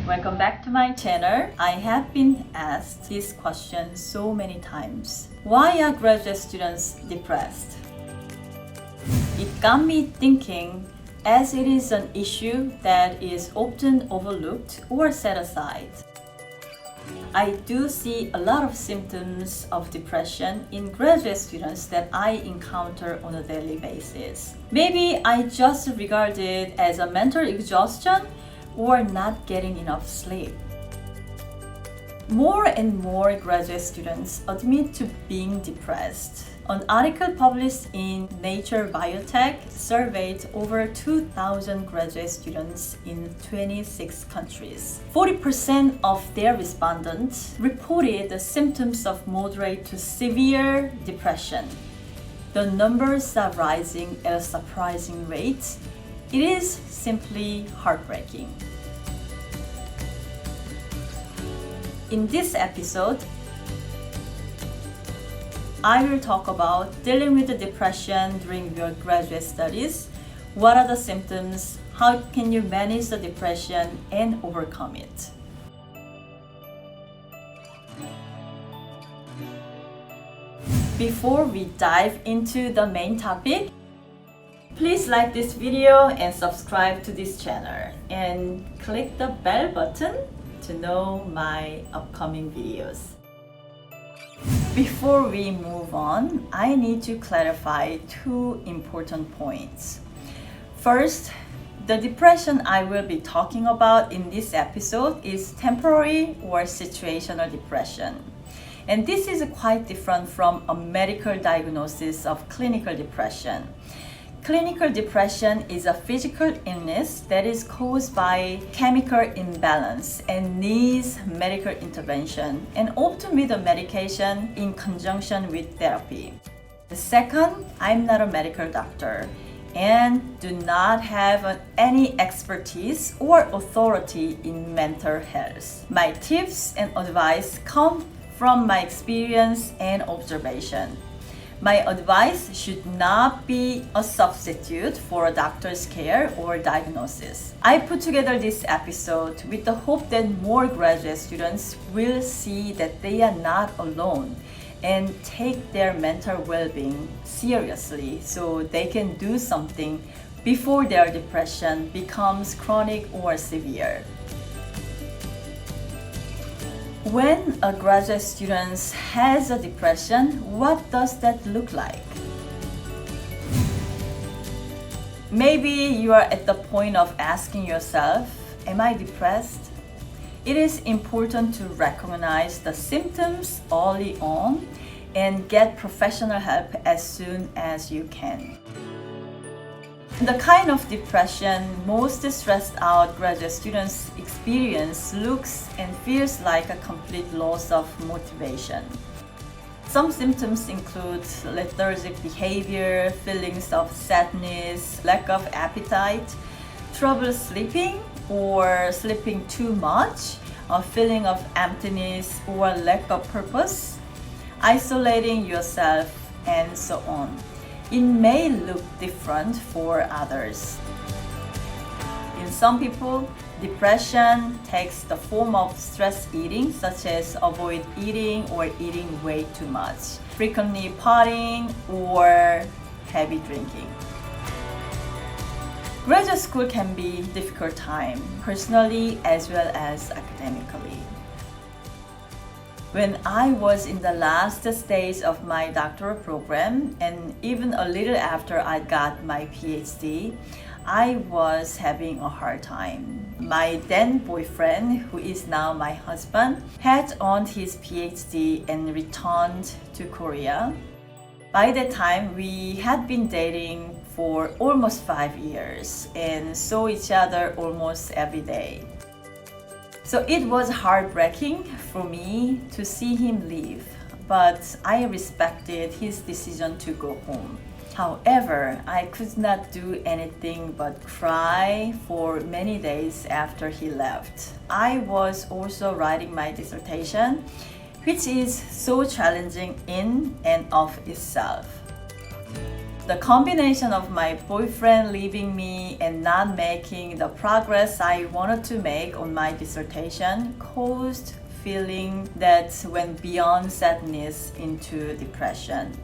Welcome back to my channel. I have been asked this question so many times. Why are graduate students depressed? It got me thinking, as it is an issue that is often overlooked or set aside. I do see a lot of symptoms of depression in graduate students that I encounter on a daily basis. Maybe I just regard it as a mental exhaustion or not getting enough sleep. More and more graduate students admit to being depressed. An article published in Nature Biotech surveyed over 2,000 graduate students in 26 countries. 40% of their respondents reported the symptoms of moderate to severe depression. The numbers are rising at a surprising rate. It is simply heartbreaking. In this episode, I will talk about dealing with the depression during your graduate studies. What are the symptoms? How can you manage the depression and overcome it? Before we dive into the main topic, please like this video and subscribe to this channel and click the bell button to know my upcoming videos. Before we move on, I need to clarify two important points. First, the depression I will be talking about in this episode is temporary or situational depression. And this is quite different from a medical diagnosis of clinical depression. Clinical depression is a physical illness that is caused by chemical imbalance and needs medical intervention, and often with a medication in conjunction with therapy. The second, I'm not a medical doctor and do not have any expertise or authority in mental health. My tips and advice come from my experience and observation. My advice should not be a substitute for a doctor's care or diagnosis. I put together this episode with the hope that more graduate students will see that they are not alone and take their mental well-being seriously so they can do something before their depression becomes chronic or severe. When a graduate student has a depression, what does that look like? Maybe you are at the point of asking yourself, am I depressed? It is important to recognize the symptoms early on and get professional help as soon as you can. The kind of depression most stressed out graduate students experience looks and feels like a complete loss of motivation. Some symptoms include lethargic behavior, feelings of sadness, lack of appetite, trouble sleeping or sleeping too much, a feeling of emptiness or lack of purpose, isolating yourself, and so on. It may look different for others. In some people, depression takes the form of stress eating, such as avoid eating or eating way too much, frequently partying, or heavy drinking. Graduate school can be a difficult time, personally as well as academically. When I was in the last stage of my doctoral program, and even a little after I got my PhD, I was having a hard time. My then boyfriend, who is now my husband, had earned his PhD and returned to Korea. By that time, we had been dating for almost 5 years and saw each other almost every day. So it was heartbreaking for me to see him leave, but I respected his decision to go home. However, I could not do anything but cry for many days after he left. I was also writing my dissertation, which is so challenging in and of itself. The combination of my boyfriend leaving me and not making the progress I wanted to make on my dissertation caused feeling that went beyond sadness into depression.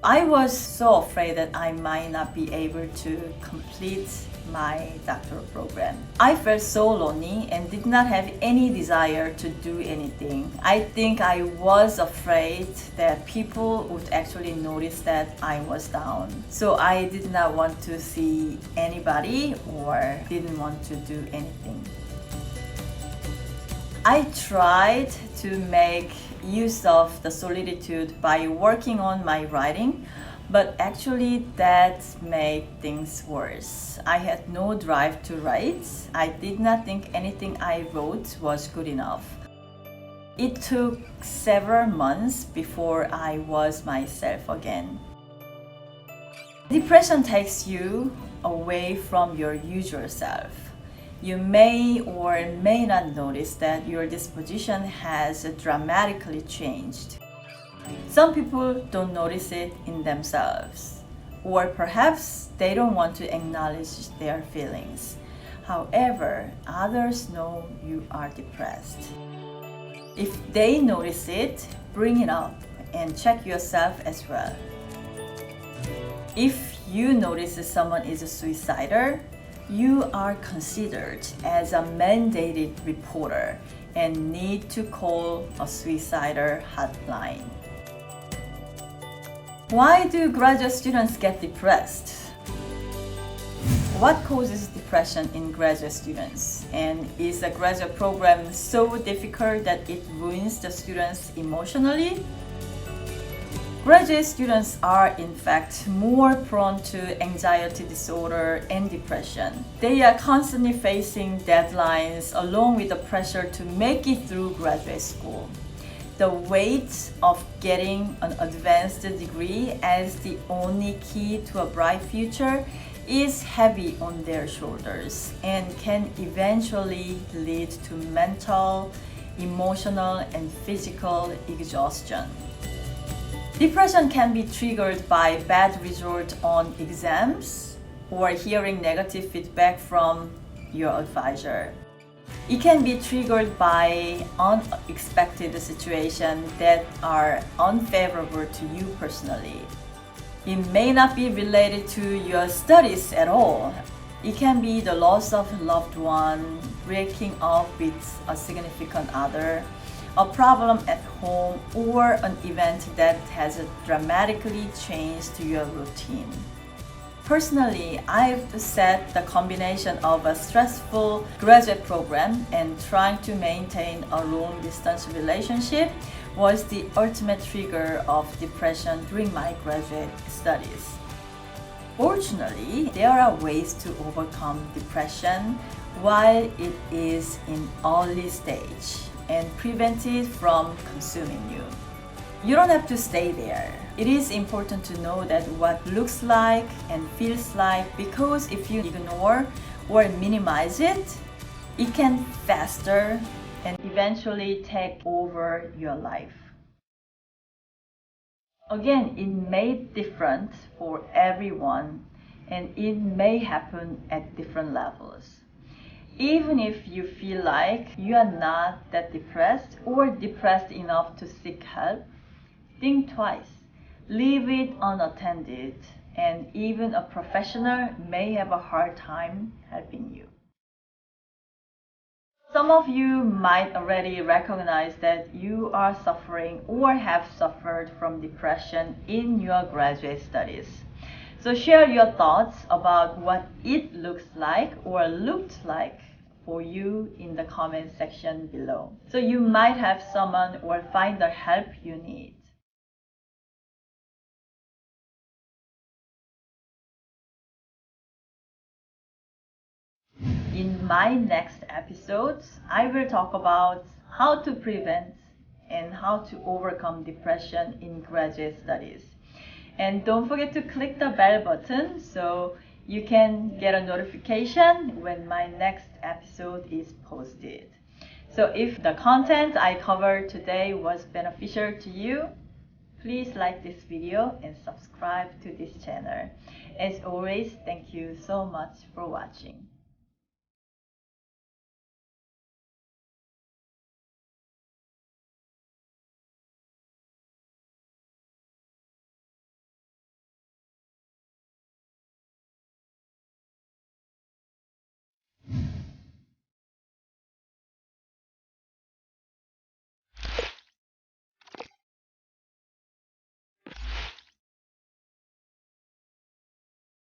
I was so afraid that I might not be able to complete my doctoral program. I felt so lonely and did not have any desire to do anything. I think I was afraid that people would actually notice that I was down. So I did not want to see anybody or didn't want to do anything. I tried to make use of the solitude by working on my writing, but actually that made things worse. I had no drive to write. I did not think anything I wrote was good enough. It took several months before I was myself again. Depression takes you away from your usual self. You may or may not notice that your disposition has dramatically changed. Some people don't notice it in themselves, or perhaps they don't want to acknowledge their feelings. However, others know you are depressed. If they notice it, bring it up and check yourself as well. If you notice that someone is suicidal, you are considered as a mandated reporter and need to call a suicidal hotline. Why do graduate students get depressed? What causes depression in graduate students? And is the graduate program so difficult that it ruins the students emotionally? Graduate students are in fact more prone to anxiety disorder and depression. They are constantly facing deadlines along with the pressure to make it through graduate school. The weight of getting an advanced degree as the only key to a bright future is heavy on their shoulders and can eventually lead to mental, emotional, and physical exhaustion. Depression can be triggered by bad results on exams or hearing negative feedback from your advisor. It can be triggered by unexpected situations that are unfavorable to you personally. It may not be related to your studies at all. It can be the loss of a loved one, breaking up with a significant other, a problem at home, or an event that has dramatically changed your routine. Personally, I've said the combination of a stressful graduate program and trying to maintain a long-distance relationship was the ultimate trigger of depression during my graduate studies. Fortunately, there are ways to overcome depression while it is in early stage and prevent it from consuming you. You don't have to stay there. It is important to know that what looks like and feels like, because if you ignore or minimize it, it can fester and eventually take over your life. Again, it may be different for everyone and it may happen at different levels. Even if you feel like you are not that depressed or depressed enough to seek help, think twice. Leave it unattended, and even a professional may have a hard time helping you. Some of you might already recognize that you are suffering or have suffered from depression in your graduate studies. So share your thoughts about what it looks like or looked like for you in the comment section below. So you might have someone or find the help you need. In my next episodes, I will talk about how to prevent and how to overcome depression in graduate studies. And don't forget to click the bell button so you can get a notification when my next episode is posted. So if the content I covered today was beneficial to you, Please like this video and subscribe to this channel. As always, thank you so much for watching.